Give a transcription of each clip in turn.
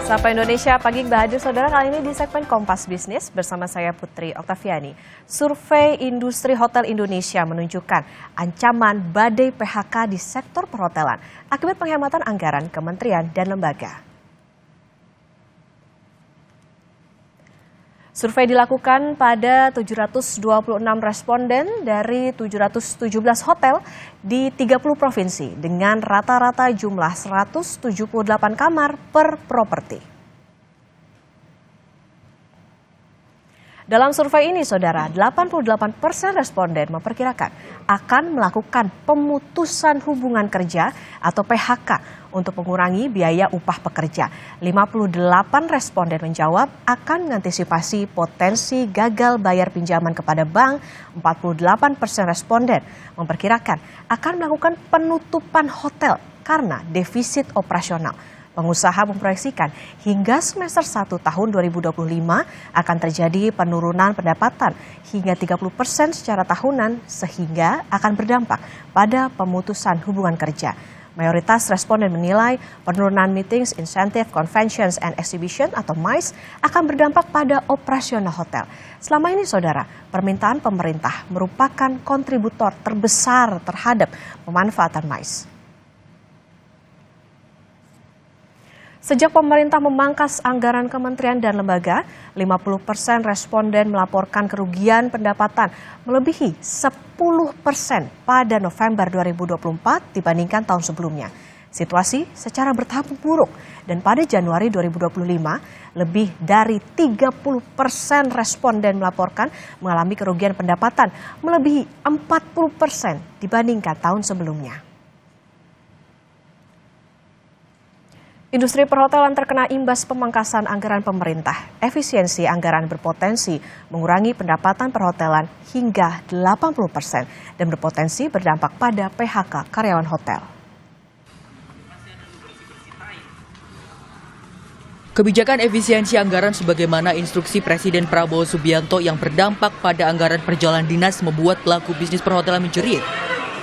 Sapa Indonesia Pagi hadir saudara kali ini di segmen Kompas Bisnis bersama saya Putri Oktaviani. Survei Industri Hotel Indonesia menunjukkan ancaman badai PHK di sektor perhotelan akibat penghematan anggaran kementerian dan lembaga. Survei dilakukan pada 726 responden dari 717 hotel di 30 provinsi dengan rata-rata jumlah 178 kamar per properti. Dalam survei ini, saudara, 88% responden memperkirakan akan melakukan pemutusan hubungan kerja atau PHK untuk mengurangi biaya upah pekerja. 58 responden menjawab akan mengantisipasi potensi gagal bayar pinjaman kepada bank. 48% responden memperkirakan akan melakukan penutupan hotel karena defisit operasional. Pengusaha memproyeksikan hingga semester 1 tahun 2025 akan terjadi penurunan pendapatan hingga 30% secara tahunan sehingga akan berdampak pada pemutusan hubungan kerja. Mayoritas responden menilai penurunan meetings, incentive, conventions, and exhibition atau MICE akan berdampak pada operasional hotel. Selama ini, saudara, permintaan pemerintah merupakan kontributor terbesar terhadap pemanfaatan MICE. Sejak pemerintah memangkas anggaran kementerian dan lembaga, 50% responden melaporkan kerugian pendapatan melebihi 10% pada November 2024 dibandingkan tahun sebelumnya. Situasi secara bertahap buruk dan pada Januari 2025, lebih dari 30% responden melaporkan mengalami kerugian pendapatan melebihi 40% dibandingkan tahun sebelumnya. Industri perhotelan terkena imbas pemangkasan anggaran pemerintah. Efisiensi anggaran berpotensi mengurangi pendapatan perhotelan hingga 80% dan berpotensi berdampak pada PHK karyawan hotel. Kebijakan efisiensi anggaran sebagaimana instruksi Presiden Prabowo Subianto yang berdampak pada anggaran perjalanan dinas membuat pelaku bisnis perhotelan menjerit.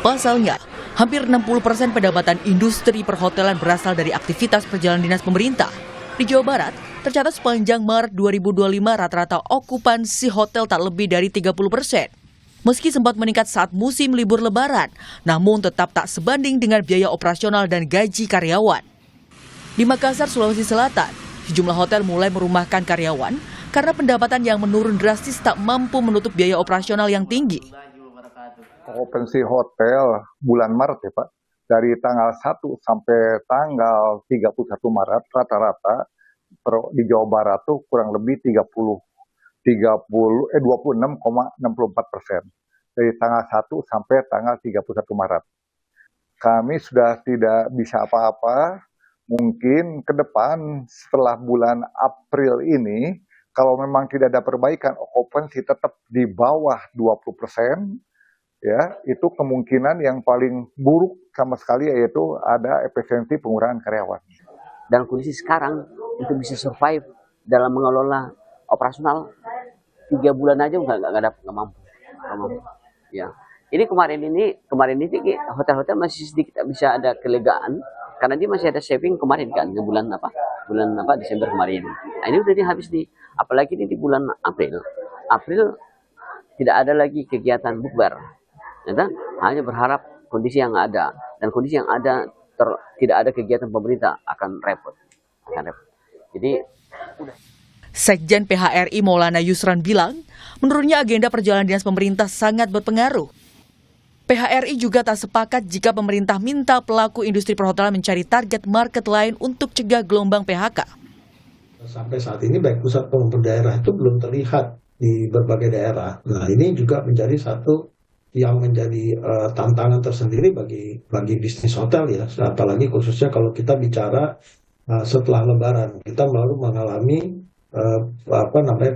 Pasalnya, hampir 60% pendapatan industri perhotelan berasal dari aktivitas perjalanan dinas pemerintah. Di Jawa Barat, tercatat sepanjang Maret 2025 rata-rata okupansi hotel tak lebih dari 30%. Meski sempat meningkat saat musim libur lebaran, namun tetap tak sebanding dengan biaya operasional dan gaji karyawan. Di Makassar, Sulawesi Selatan, sejumlah hotel mulai merumahkan karyawan karena pendapatan yang menurun drastis tak mampu menutup biaya operasional yang tinggi. Okupansi hotel bulan Maret ya Pak, dari tanggal 1 sampai tanggal 31 Maret rata-rata di Jawa Barat tuh kurang lebih 26,64%. Dari tanggal 1 sampai tanggal 31 Maret. Kami sudah tidak bisa apa-apa, mungkin ke depan setelah bulan April ini, kalau memang tidak ada perbaikan, okupansi tetap di bawah 20%, ya, itu kemungkinan yang paling buruk sama sekali yaitu ada efisiensi pengurangan karyawan. Dan kondisi sekarang untuk bisa survive dalam mengelola operasional 3 bulan aja nggak mampu. Ya, ini kemarin ini hotel-hotel masih sedikit bisa ada kelegaan karena dia masih ada saving kemarin kan di bulan Desember kemarin. Nah, ini udah habis nih, apalagi ini di bulan April tidak ada lagi kegiatan bukber. Hanya berharap kondisi yang ada dan kondisi yang ada tidak ada kegiatan pemerintah akan repot. Jadi Sekjen PHRI Maulana Yusran bilang, menurutnya agenda perjalanan dinas pemerintah sangat berpengaruh. PHRI juga tak sepakat jika pemerintah minta pelaku industri perhotelan mencari target market lain untuk cegah gelombang PHK. Sampai saat ini baik pusat maupun daerah itu belum terlihat di berbagai daerah. Nah, ini juga menjadi satu yang menjadi tantangan tersendiri bagi bisnis hotel ya, apalagi khususnya kalau kita bicara setelah Lebaran, kita baru mengalami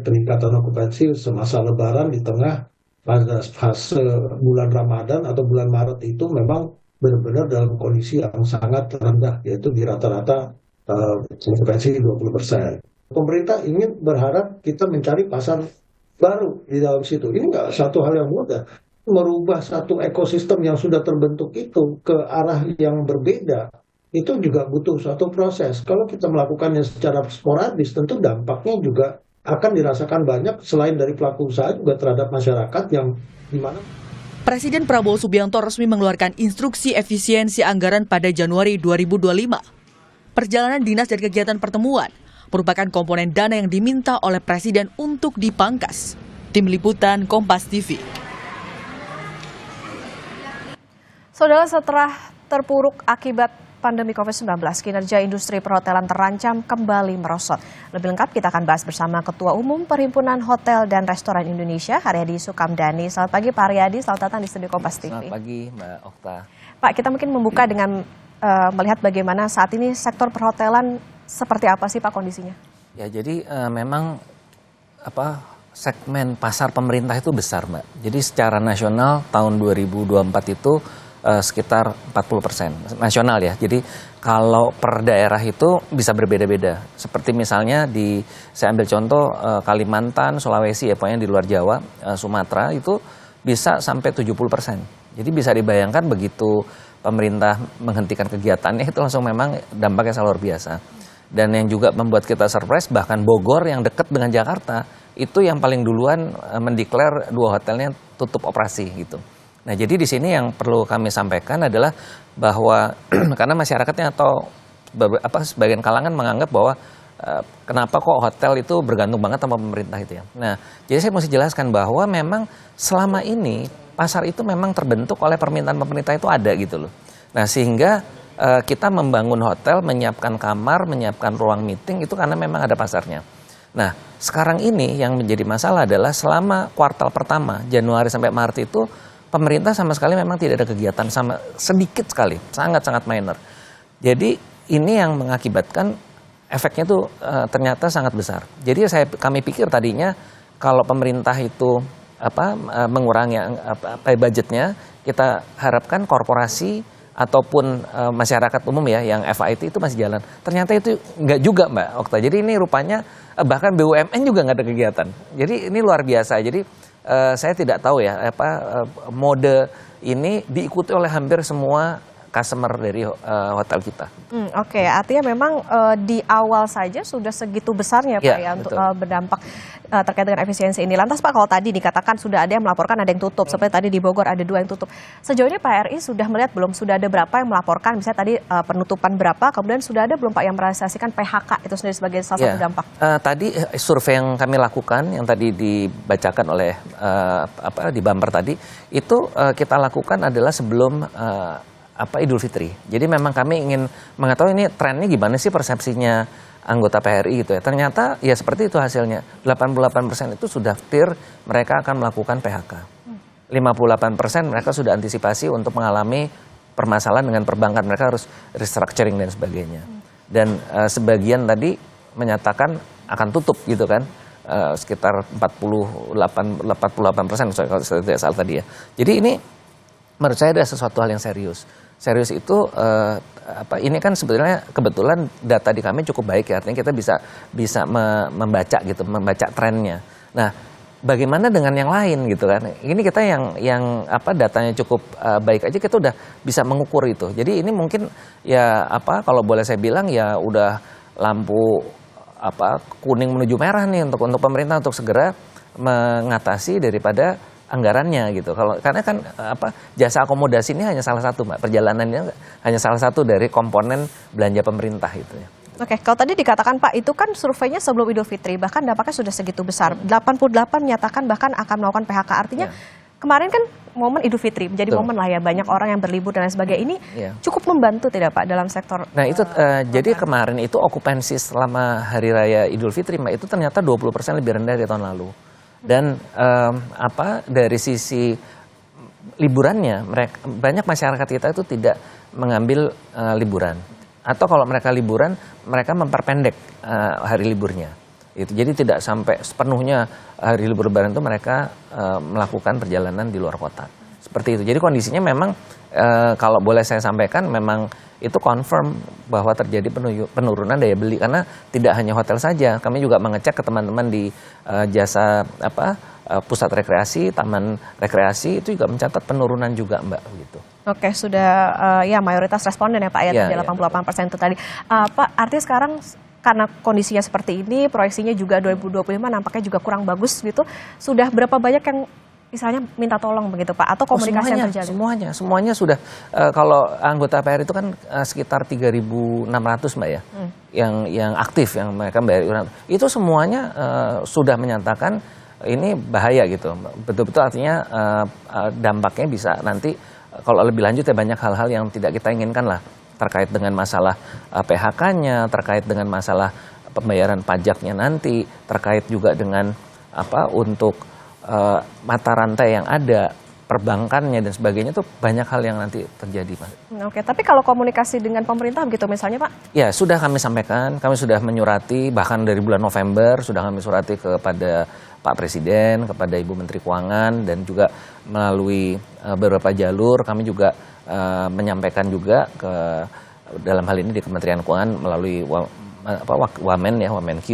peningkatan okupansi semasa Lebaran di tengah pada fase bulan Ramadan atau bulan Maret itu memang benar-benar dalam kondisi yang sangat rendah, yaitu di rata-rata okupansi 20%. Pemerintah ingin berharap kita mencari pasar baru di dalam situ. Ini nggak satu hal yang mudah. Merubah satu ekosistem yang sudah terbentuk itu ke arah yang berbeda itu juga butuh suatu proses. Kalau kita melakukannya secara sporadis, tentu dampaknya juga akan dirasakan banyak selain dari pelaku usaha juga terhadap masyarakat yang di mana. Presiden Prabowo Subianto resmi mengeluarkan instruksi efisiensi anggaran pada Januari 2025. Perjalanan dinas dan kegiatan pertemuan merupakan komponen dana yang diminta oleh Presiden untuk dipangkas. Tim Liputan Kompas TV. Saudara, setelah terpuruk akibat pandemi COVID-19, kinerja industri perhotelan terancam kembali merosot. Lebih lengkap kita akan bahas bersama Ketua Umum Perhimpunan Hotel dan Restoran Indonesia, Haryadi Sukamdhani. Selamat pagi Pak Haryadi, selamat datang di studio Kompas TV. Selamat pagi Mbak Okta. Pak, kita mungkin membuka dengan melihat bagaimana saat ini sektor perhotelan seperti apa sih Pak kondisinya? Ya jadi memang segmen pasar pemerintah itu besar Mbak. Jadi secara nasional tahun 2024 itu sekitar 40% nasional ya. Jadi kalau per daerah itu bisa berbeda-beda. Seperti misalnya saya ambil contoh Kalimantan, Sulawesi ya, pokoknya di luar Jawa, Sumatera itu bisa sampai 70%. Jadi bisa dibayangkan begitu pemerintah menghentikan kegiatannya itu langsung memang dampaknya sangat luar biasa. Dan yang juga membuat kita surprise, bahkan Bogor yang dekat dengan Jakarta itu yang paling duluan mendeklar 2 hotelnya tutup operasi gitu. Nah, jadi di sini yang perlu kami sampaikan adalah bahwa karena masyarakatnya atau sebagian kalangan menganggap bahwa kenapa kok hotel itu bergantung banget sama pemerintah itu ya. Nah, jadi saya mesti jelaskan bahwa memang selama ini pasar itu memang terbentuk oleh permintaan pemerintah itu ada gitu loh. Nah, sehingga kita membangun hotel, menyiapkan kamar, menyiapkan ruang meeting itu karena memang ada pasarnya. Nah, sekarang ini yang menjadi masalah adalah selama kuartal pertama, Januari sampai Maret itu pemerintah sama sekali memang tidak ada kegiatan, sama sedikit sekali, sangat-sangat minor. Jadi ini yang mengakibatkan efeknya tuh ternyata sangat besar. Jadi kami pikir tadinya kalau pemerintah itu mengurangi budgetnya, kita harapkan korporasi ataupun masyarakat umum ya yang FIT itu masih jalan. Ternyata itu enggak juga Mbak Okta. Jadi ini rupanya bahkan BUMN juga nggak ada kegiatan. Jadi ini luar biasa. Jadi saya tidak tahu ya mode ini diikuti oleh hampir semua customer dari hotel kita. Oke, artinya memang di awal saja sudah segitu besarnya Pak ya untuk berdampak terkait dengan efisiensi ini. Lantas Pak, kalau tadi dikatakan sudah ada yang melaporkan, ada yang tutup, seperti tadi di Bogor ada 2 yang tutup. Sejauh ini Pak RI sudah melihat belum, sudah ada berapa yang melaporkan, misalnya tadi penutupan berapa, kemudian sudah ada belum Pak yang merealisasikan PHK itu sendiri sebagai salah satu dampak? Tadi survei yang kami lakukan, yang tadi dibacakan oleh di bumper tadi, itu kita lakukan adalah sebelum Idul Fitri. Jadi memang kami ingin mengetahui ini trennya gimana sih persepsinya anggota PHRI gitu ya. Ternyata ya seperti itu hasilnya. 88% itu sudah clear mereka akan melakukan PHK. 58% mereka sudah antisipasi untuk mengalami permasalahan dengan perbankan. Mereka harus restructuring dan sebagainya. Dan sebagian tadi menyatakan akan tutup gitu kan. Sekitar 48% kalau saya tidak salah tadi ya. Jadi ini menurut saya ada sesuatu hal yang serius. Serius itu ini kan sebetulnya kebetulan data di kami cukup baik ya, artinya kita bisa membaca trennya. Nah, bagaimana dengan yang lain gitu kan? Ini kita yang datanya cukup baik aja kita udah bisa mengukur itu. Jadi ini mungkin ya kalau boleh saya bilang ya udah lampu kuning menuju merah nih untuk pemerintah untuk segera mengatasi daripada anggarannya gitu. Karena kan jasa akomodasi ini hanya salah satu Mbak, perjalanannya hanya salah satu dari komponen belanja pemerintah itu ya. Oke, kalau tadi dikatakan Pak itu kan surveinya sebelum Idul Fitri, bahkan dampaknya sudah segitu besar. 88 menyatakan bahkan akan melakukan PHK. Artinya kemarin kan momen Idul Fitri menjadi momen lah ya, banyak orang yang berlibur dan lain sebagainya. Ini cukup membantu tidak Pak dalam sektor? Nah itu jadi kemarin itu okupansi selama Hari Raya Idul Fitri Mbak itu ternyata 20% lebih rendah dari tahun lalu. Dan dari sisi liburannya, banyak masyarakat kita itu tidak mengambil liburan. Atau kalau mereka liburan, mereka memperpendek hari liburnya. Jadi tidak sampai sepenuhnya hari libur Lebaran itu mereka melakukan perjalanan di luar kota. Seperti itu. Jadi kondisinya memang kalau boleh saya sampaikan memang itu confirm bahwa terjadi penurunan daya beli karena tidak hanya hotel saja, kami juga mengecek ke teman-teman di jasa pusat rekreasi, taman rekreasi itu juga mencatat penurunan juga Mbak gitu. Oke, sudah ya mayoritas responden ya Pak ya, Iya, tadi 88% itu tadi. Pak, artinya sekarang karena kondisinya seperti ini, proyeksinya juga 2025 nampaknya juga kurang bagus gitu. Sudah berapa banyak yang misalnya minta tolong begitu Pak, atau komunikasi yang terjalin? Semuanya sudah. Kalau anggota PR itu kan sekitar 3.600 Mbak ya, yang aktif, yang mereka bayar iuran. Itu semuanya sudah menyatakan ini bahaya gitu. Betul-betul artinya dampaknya bisa nanti kalau lebih lanjut ya banyak hal-hal yang tidak kita inginkan lah, terkait dengan masalah PHK-nya, terkait dengan masalah pembayaran pajaknya nanti, terkait juga dengan untuk mata rantai yang ada, perbankannya dan sebagainya, tuh banyak hal yang nanti terjadi, Pak. Oke, tapi kalau komunikasi dengan pemerintah begitu misalnya Pak? Ya, sudah kami sampaikan, kami sudah menyurati, bahkan dari bulan November sudah kami surati kepada Pak Presiden, kepada Ibu Menteri Keuangan, dan juga melalui beberapa jalur kami juga menyampaikan juga ke dalam hal ini di Kementerian Keuangan melalui Wamen ya, Wamenq,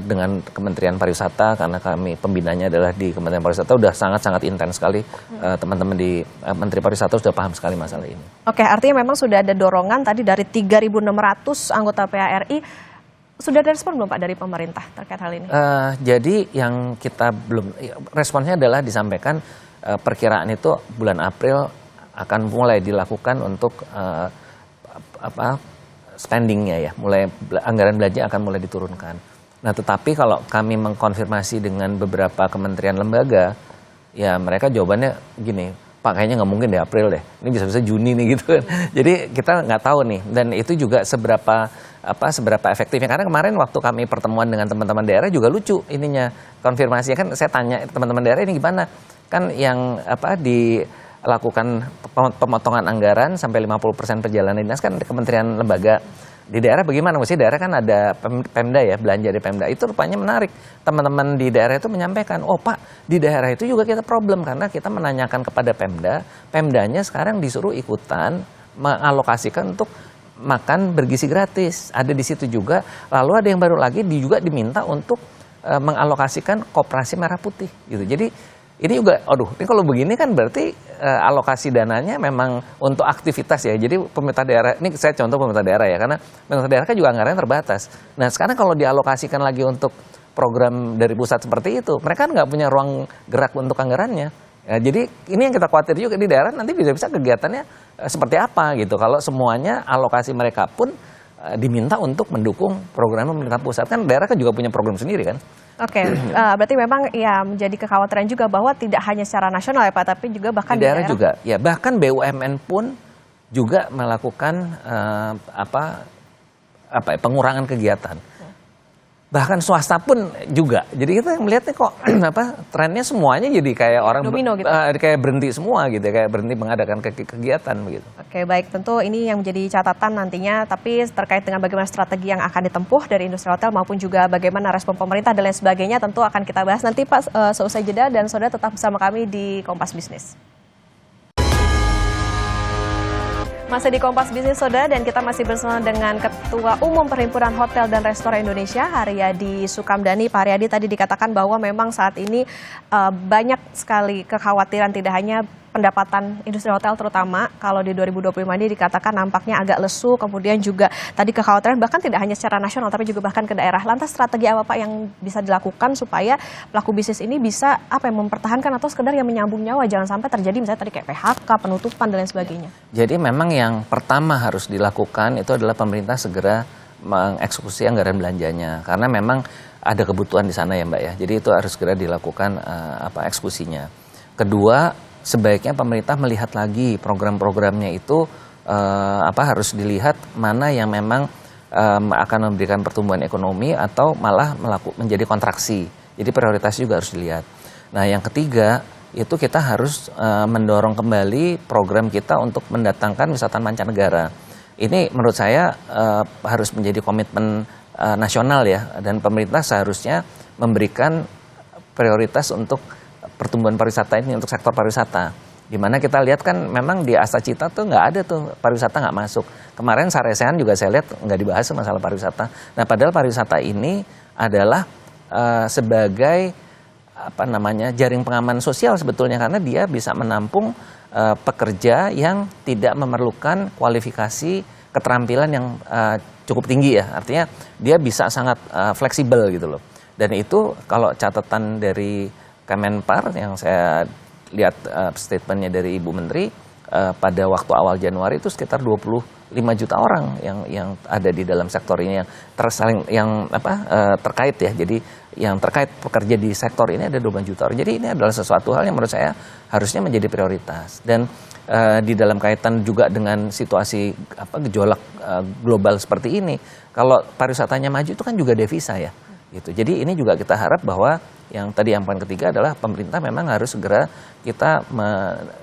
dengan Kementerian Pariwisata, karena kami pembinanya adalah di Kementerian Pariwisata, sudah sangat-sangat intens sekali. Teman-teman di Menteri Pariwisata sudah paham sekali masalah ini. Oke, artinya memang sudah ada dorongan tadi dari 3.600 anggota PHRI. Sudah ada respon belum Pak dari pemerintah terkait hal ini? Jadi yang kita belum, responnya adalah disampaikan perkiraan itu bulan April akan mulai dilakukan untuk spendingnya ya, mulai anggaran belanja akan mulai diturunkan. Nah, tetapi kalau kami mengkonfirmasi dengan beberapa kementerian lembaga, ya mereka jawabannya gini, Pak kayaknya nggak mungkin di April deh, ini bisa-bisa Juni nih gitu kan. Jadi kita nggak tahu nih, dan itu juga seberapa efektifnya. Karena kemarin waktu kami pertemuan dengan teman-teman daerah juga lucu ininya, konfirmasinya kan saya tanya teman-teman daerah ini gimana, kan yang dilakukan pemotongan anggaran sampai 50% perjalanan dinas kan di kementerian lembaga. Di daerah bagaimana? Mesti daerah kan ada Pemda ya, belanja di Pemda. Itu rupanya menarik. Teman-teman di daerah itu menyampaikan, oh Pak, di daerah itu juga kita problem karena kita menanyakan kepada Pemda, Pemdanya sekarang disuruh ikutan mengalokasikan untuk makan bergizi gratis. Ada di situ juga. Lalu ada yang baru lagi juga diminta untuk mengalokasikan Koperasi Merah Putih gitu. Jadi ini juga, ini kalau begini kan berarti alokasi dananya memang untuk aktivitas ya. Jadi pemerintah daerah, ini saya contoh pemerintah daerah ya, karena pemerintah daerah kan juga anggarannya terbatas. Nah sekarang kalau dialokasikan lagi untuk program dari pusat seperti itu, mereka kan nggak punya ruang gerak untuk anggarannya. Ya, jadi ini yang kita khawatir juga di daerah, nanti bisa-bisa kegiatannya seperti apa gitu. Kalau semuanya alokasi mereka pun diminta untuk mendukung program pemerintah pusat, kan daerah kan juga punya program sendiri kan. Oke, berarti memang ya menjadi kekhawatiran juga bahwa tidak hanya secara nasional ya Pak, tapi juga bahkan di daerah juga. Ya, bahkan BUMN pun juga melakukan pengurangan kegiatan. Bahkan swasta pun juga. Jadi kita melihatnya kok trennya semuanya jadi kayak orang domino gitu. Kayak berhenti semua gitu, kayak berhenti mengadakan kegiatan begitu. Oke, baik, tentu ini yang menjadi catatan nantinya, tapi terkait dengan bagaimana strategi yang akan ditempuh dari industri hotel maupun juga bagaimana respon pemerintah dan lain sebagainya, tentu akan kita bahas nanti Pak seusai jeda, dan saudara tetap bersama kami di Kompas Bisnis. Masih di Kompas Bisnis Saudara, dan kita masih bersama dengan Ketua Umum Perhimpunan Hotel dan Restoran Indonesia, Haryadi Sukamdhani. Pak Haryadi, tadi dikatakan bahwa memang saat ini banyak sekali kekhawatiran, tidak hanya pendapatan industri hotel, terutama kalau di 2025 ini dikatakan nampaknya agak lesu, kemudian juga tadi kekhawatiran bahkan tidak hanya secara nasional tapi juga bahkan ke daerah. Lantas strategi apa Pak yang bisa dilakukan supaya pelaku bisnis ini bisa mempertahankan atau sekedar yang menyambung nyawa, jangan sampai terjadi misalnya tadi kayak PHK, penutupan dan lain sebagainya? Jadi memang yang pertama harus dilakukan itu adalah pemerintah segera mengeksekusi anggaran belanjanya, karena memang ada kebutuhan di sana ya Mbak ya. Jadi itu harus segera dilakukan eksekusinya. Kedua, sebaiknya pemerintah melihat lagi program-programnya itu harus dilihat mana yang memang akan memberikan pertumbuhan ekonomi atau malah menjadi kontraksi. Jadi prioritas juga harus dilihat. Nah, yang ketiga itu kita harus mendorong kembali program kita untuk mendatangkan wisatawan mancanegara. Ini menurut saya harus menjadi komitmen nasional ya, dan pemerintah seharusnya memberikan prioritas untuk pertumbuhan pariwisata ini, untuk sektor pariwisata. Dimana kita lihat kan memang di Asacita tuh nggak ada tuh pariwisata nggak masuk. Kemarin Saresean juga saya lihat nggak dibahas masalah pariwisata. Nah padahal pariwisata ini adalah sebagai jaring pengaman sosial sebetulnya, karena dia bisa menampung pekerja yang tidak memerlukan kualifikasi keterampilan yang cukup tinggi ya. Artinya dia bisa sangat fleksibel gitu loh. Dan itu kalau catatan dari Kemenpar yang saya lihat statementnya dari Ibu Menteri pada waktu awal Januari itu sekitar 25 juta orang yang ada di dalam sektor ini yang terkait ya. Jadi yang terkait pekerja di sektor ini ada 25 juta orang. Jadi ini adalah sesuatu hal yang menurut saya harusnya menjadi prioritas. Dan di dalam kaitan juga dengan situasi gejolak global seperti ini, kalau pariwisatanya maju itu kan juga devisa ya. Gitu. Jadi ini juga kita harap bahwa yang poin ketiga adalah pemerintah memang harus segera kita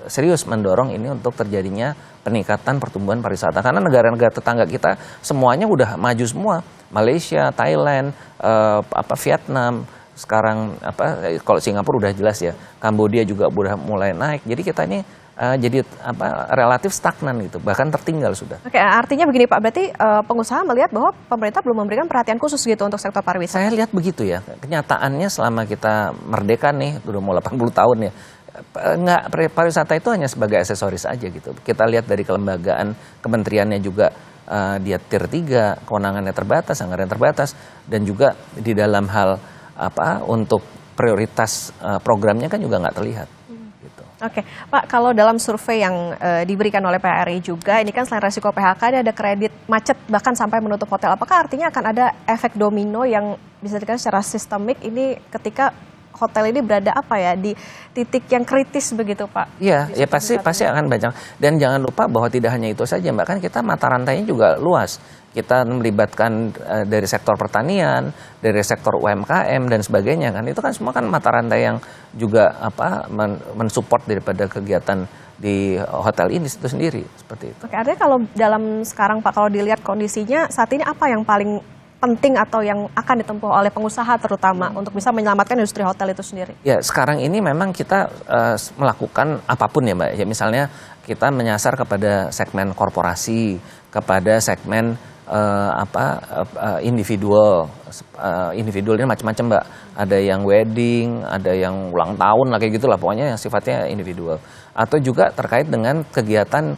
serius mendorong ini untuk terjadinya peningkatan pertumbuhan pariwisata, karena negara-negara tetangga kita semuanya udah maju semua, Malaysia, Thailand, Vietnam, sekarang kalau Singapura udah jelas ya, Kambodia juga udah mulai naik. Jadi kita ini jadi relatif stagnan gitu, bahkan tertinggal sudah. Oke, artinya begini Pak, berarti pengusaha melihat bahwa pemerintah belum memberikan perhatian khusus gitu untuk sektor pariwisata. Saya lihat begitu ya, kenyataannya selama kita merdeka nih, udah mau 80 tahun ya, pariwisata itu hanya sebagai aksesoris aja gitu. Kita lihat dari kelembagaan kementeriannya juga dia tier 3, kewenangannya terbatas, anggaran terbatas, dan juga di dalam hal untuk prioritas programnya kan juga nggak terlihat. Oke, Pak, kalau dalam survei yang diberikan oleh PRI juga, ini kan selain resiko PHK, ini ada kredit macet bahkan sampai menutup hotel. Apakah artinya akan ada efek domino yang bisa dikatakan secara sistemik ini ketika hotel ini berada di titik yang kritis begitu, Pak? Iya, ya pasti akan banyak. Dan jangan lupa bahwa tidak hanya itu saja, Mbak, kan kita mata rantainya juga luas. Kita melibatkan dari sektor pertanian, dari sektor UMKM dan sebagainya kan. Itu kan semua kan mata rantai yang juga mensupport daripada kegiatan di hotel ini itu sendiri, seperti itu. Oke, artinya kalau dalam sekarang Pak, kalau dilihat kondisinya saat ini apa yang paling penting atau yang akan ditempuh oleh pengusaha terutama untuk bisa menyelamatkan industri hotel itu sendiri? Ya, sekarang ini memang kita melakukan apapun ya Mbak. Ya misalnya kita menyasar kepada segmen korporasi, kepada segmen individualnya macam-macam Mbak. Ada yang wedding, ada yang ulang tahun lah kayak gitulah, pokoknya yang sifatnya individual. Atau juga terkait dengan kegiatan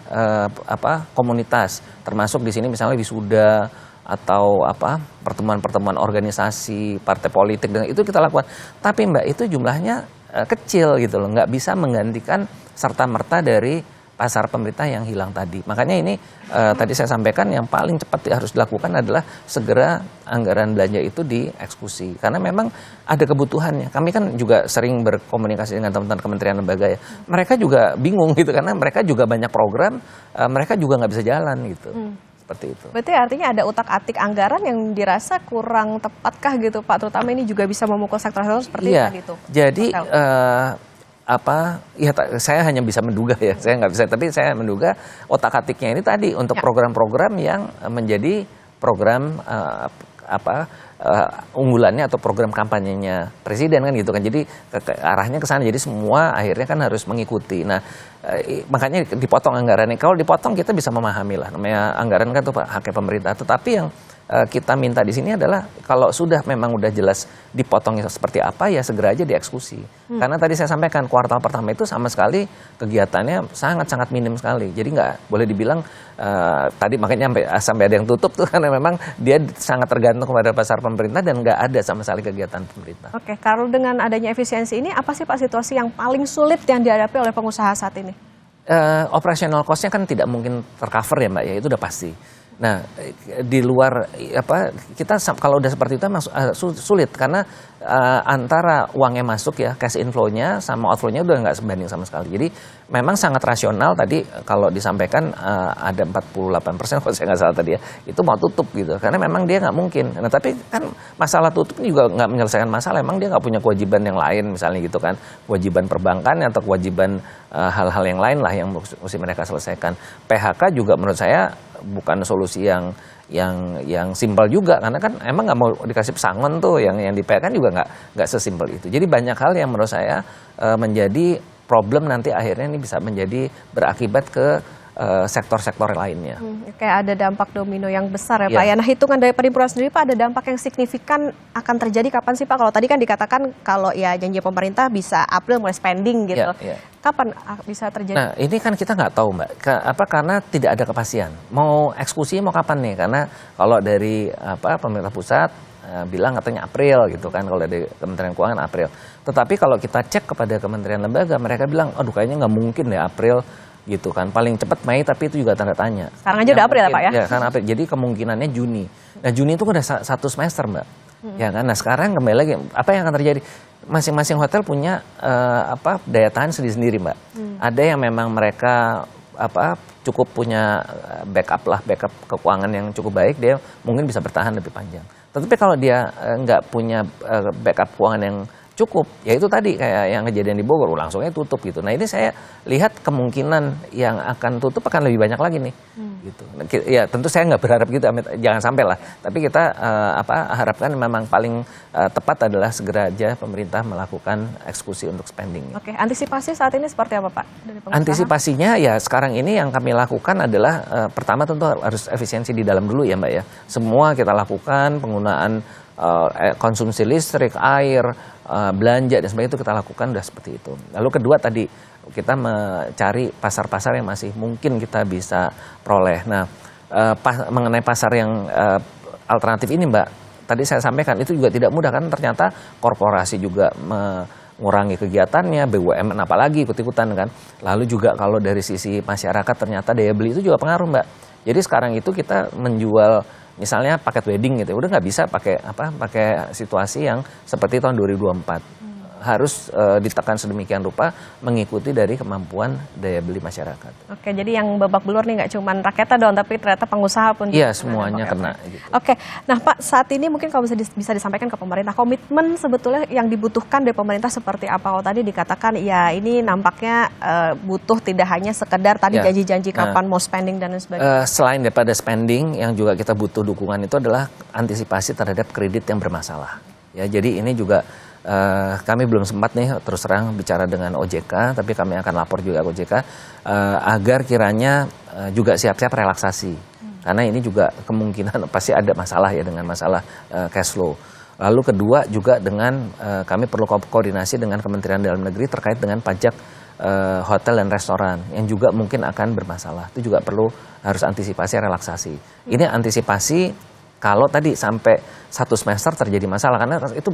komunitas, termasuk di sini misalnya wisuda atau pertemuan-pertemuan organisasi, partai politik, dan itu kita lakukan. Tapi Mbak, itu jumlahnya kecil gitu loh, nggak bisa menggantikan serta-merta dari pasar pemerintah yang hilang tadi. Makanya ini tadi saya sampaikan yang paling cepat harus dilakukan adalah segera anggaran belanja itu dieksekusi. Karena memang ada kebutuhannya. Kami kan juga sering berkomunikasi dengan teman-teman kementerian lembaga ya. Mereka juga bingung gitu karena mereka juga banyak program, mereka juga nggak bisa jalan gitu. Seperti itu. Berarti artinya ada utak-atik anggaran yang dirasa kurang tepatkah gitu Pak? Terutama ini juga bisa memukul sektor seperti tadi itu. Jadi saya hanya bisa menduga ya, saya nggak bisa, tapi saya menduga otak-atiknya ini tadi untuk program-program yang menjadi program unggulannya atau program kampanyenya presiden kan gitu kan, jadi arahnya ke sana, jadi semua akhirnya kan harus mengikuti. Nah makanya dipotong anggarannya. Kalau dipotong kita bisa memahami lah, namanya anggaran kan tuh haknya pemerintah. Tetapi yang kita minta di sini adalah kalau sudah memang udah jelas dipotongnya seperti apa ya segera aja dieksekusi. Karena tadi saya sampaikan kuartal pertama itu sama sekali kegiatannya sangat-sangat minim sekali. Jadi nggak boleh dibilang tadi makanya sampai ada yang tutup tuh karena memang dia sangat tergantung kepada pasar pemerintah dan nggak ada sama sekali kegiatan pemerintah. Oke, kalau dengan adanya efisiensi ini apa sih Pak situasi yang paling sulit yang dihadapi oleh pengusaha saat ini? Operational cost-nya kan tidak mungkin tercover ya Mbak ya, itu udah pasti. Nah, di luar kita kalau udah seperti itu sulit karena antara uangnya masuk ya, cash inflow-nya sama outflow-nya udah nggak sebanding sama sekali. Jadi memang sangat rasional tadi kalau disampaikan ada 48% kalau saya nggak salah tadi ya, itu mau tutup gitu karena memang dia nggak mungkin. Nah tapi kan masalah tutup juga nggak menyelesaikan masalah, emang dia nggak punya kewajiban yang lain misalnya gitu kan, kewajiban perbankan atau kewajiban hal-hal yang lain lah yang mesti mereka selesaikan. PHK juga menurut saya bukan solusi yang simpel juga karena kan emang nggak mau dikasih pesangon tuh yang di PHK kan juga nggak sesimpel itu. Jadi banyak hal yang menurut saya menjadi problem nanti akhirnya ini bisa menjadi berakibat ke sektor-sektor lainnya. Kayak ada dampak domino yang besar ya Pak Ya. ya. Nah, hitungan dari Perhimpunan sendiri Pak, ada dampak yang signifikan akan terjadi kapan sih Pak? Kalau tadi kan dikatakan kalau ya janji pemerintah bisa April mulai spending gitu. Ya. Kapan bisa terjadi? Nah, ini kan kita nggak tahu, Mbak. Karena tidak ada kepastian. Mau eksekusi mau kapan nih? Karena kalau dari pemerintah pusat bilang katanya April gitu kan, kalau dari Kementerian Keuangan April. Tetapi kalau kita cek kepada kementerian lembaga, mereka bilang, aduh kayaknya nggak mungkin deh April gitu kan. Paling cepat Mei, tapi itu juga tanda tanya. Sekarang aja udah April ya Pak ya? Ya kan April. Jadi kemungkinannya Juni. Nah Juni itu udah satu semester Mbak. Ya kan. Nah sekarang kembali lagi, apa yang akan terjadi? Masing-masing hotel punya daya tahan sendiri-sendiri Mbak. Ada yang memang mereka cukup punya backup keuangan yang cukup baik, dia mungkin bisa bertahan lebih panjang. Tetapi kalau dia nggak punya backup keuangan yang cukup, ya itu tadi kayak yang kejadian di Bogor, langsungnya tutup gitu. Nah ini saya lihat kemungkinan yang akan tutup akan lebih banyak lagi nih. Gitu. Ya tentu saya nggak berharap gitu, jangan sampai lah. Tapi kita harapkan memang paling tepat adalah segera aja pemerintah melakukan eksekusi untuk spending. Oke, antisipasi saat ini seperti apa Pak? Dari pengusaha? Antisipasinya ya sekarang ini yang kami lakukan adalah pertama tentu harus efisiensi di dalam dulu ya Mbak ya. Semua kita lakukan, penggunaan konsumsi listrik, air, belanja dan sebagainya itu kita lakukan udah seperti itu. Lalu kedua tadi kita mencari pasar-pasar yang masih mungkin kita bisa peroleh. Nah, mengenai pasar yang alternatif ini Mbak, tadi saya sampaikan itu juga tidak mudah kan, ternyata korporasi juga mengurangi kegiatannya, BUMN apalagi ikut-ikutan kan. Lalu juga kalau dari sisi masyarakat ternyata daya beli itu juga pengaruh Mbak. Jadi sekarang itu kita menjual misalnya paket wedding gitu, udah nggak bisa pakai situasi yang seperti tahun 2024. Harus ditekan sedemikian rupa mengikuti dari kemampuan daya beli masyarakat. Oke, jadi yang babak belur nih nggak cuma rakyatnya doang, tapi ternyata pengusaha pun. Iya, semuanya kena. Gitu. Oke, nah Pak, saat ini mungkin kalau bisa disampaikan ke pemerintah, komitmen sebetulnya yang dibutuhkan dari pemerintah seperti apa? Kalau tadi dikatakan ya ini nampaknya butuh tidak hanya sekedar tadi janji-janji kapan mau spending dan lain sebagainya. Selain daripada spending, yang juga kita butuh dukungan itu adalah antisipasi terhadap kredit yang bermasalah. Ya, jadi ini juga kami belum sempat nih terus terang bicara dengan OJK, tapi kami akan lapor juga ke OJK agar kiranya juga siap-siap relaksasi. Karena ini juga kemungkinan pasti ada masalah ya dengan masalah cash flow. Lalu kedua juga dengan kami perlu koordinasi dengan Kementerian Dalam Negeri terkait dengan pajak hotel dan restoran yang juga mungkin akan bermasalah. Itu juga harus antisipasi relaksasi. Ini antisipasi kalau tadi sampai satu semester terjadi masalah, karena itu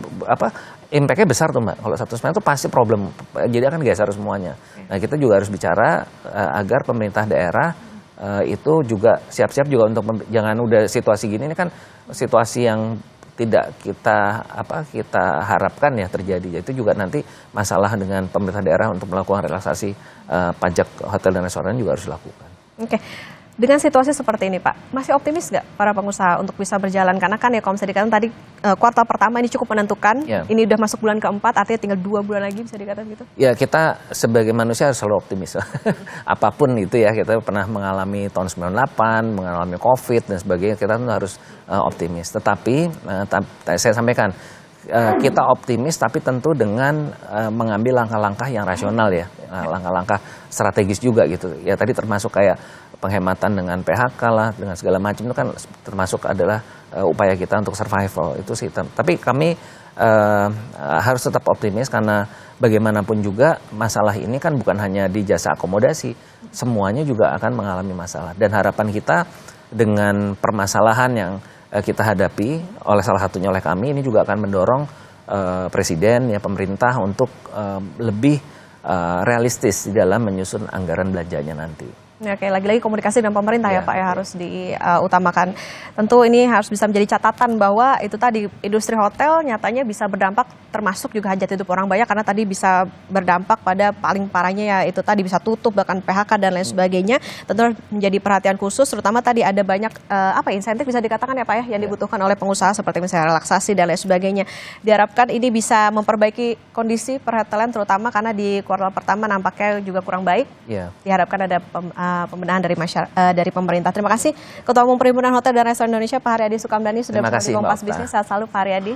impact-nya besar tuh Mbak. Kalau satu semester itu pasti problem, jadi akan geser semuanya. Nah kita juga harus bicara agar pemerintah daerah itu juga siap-siap juga untuk jangan udah situasi gini, ini kan situasi yang tidak kita harapkan ya terjadi. Itu juga nanti masalah dengan pemerintah daerah untuk melakukan relaksasi pajak hotel dan restoran juga harus dilakukan. Oke. Dengan situasi seperti ini Pak, masih optimis nggak para pengusaha untuk bisa berjalan? Karena kan ya kalau misalnya dikatakan tadi kuartal pertama ini cukup menentukan, ini udah masuk bulan keempat, artinya tinggal 2 bulan lagi bisa dikatakan gitu? Ya kita sebagai manusia harus selalu optimis. Apapun itu ya, kita pernah mengalami tahun 98, mengalami COVID dan sebagainya, kita harus optimis. Tetapi saya sampaikan, kita optimis tapi tentu dengan mengambil langkah-langkah yang rasional ya, langkah-langkah strategis juga gitu. Ya tadi termasuk kayak penghematan dengan PHK lah, dengan segala macam itu kan termasuk adalah upaya kita untuk survival itu sih. Tapi kami harus tetap optimis karena bagaimanapun juga masalah ini kan bukan hanya di jasa akomodasi, semuanya juga akan mengalami masalah. Dan harapan kita dengan permasalahan yang kita hadapi salah satunya oleh kami, ini juga akan mendorong presiden ya pemerintah untuk lebih realistis di dalam menyusun anggaran belanjanya nanti. Ya, oke, lagi-lagi komunikasi dengan pemerintah ya Pak ya harus diutamakan. Tentu ini harus bisa menjadi catatan bahwa itu tadi industri hotel nyatanya bisa berdampak, termasuk juga hajat hidup orang banyak karena tadi bisa berdampak pada paling parahnya ya itu tadi bisa tutup bahkan PHK dan lain sebagainya. Tentu menjadi perhatian khusus, terutama tadi ada banyak insentif bisa dikatakan ya Pak ya yang dibutuhkan oleh pengusaha seperti misalnya relaksasi dan lain sebagainya. Diharapkan ini bisa memperbaiki kondisi perhotelan terutama karena di kuartal pertama nampaknya juga kurang baik. Diharapkan ada pembenahan dari pemerintah. Terima kasih Ketua Umum Perhimpunan Hotel dan Restoran Indonesia Pak Haryadi Sukamdhani sudah bersama di Kompas Bisnis. Sehat selalu Pak Haryadi.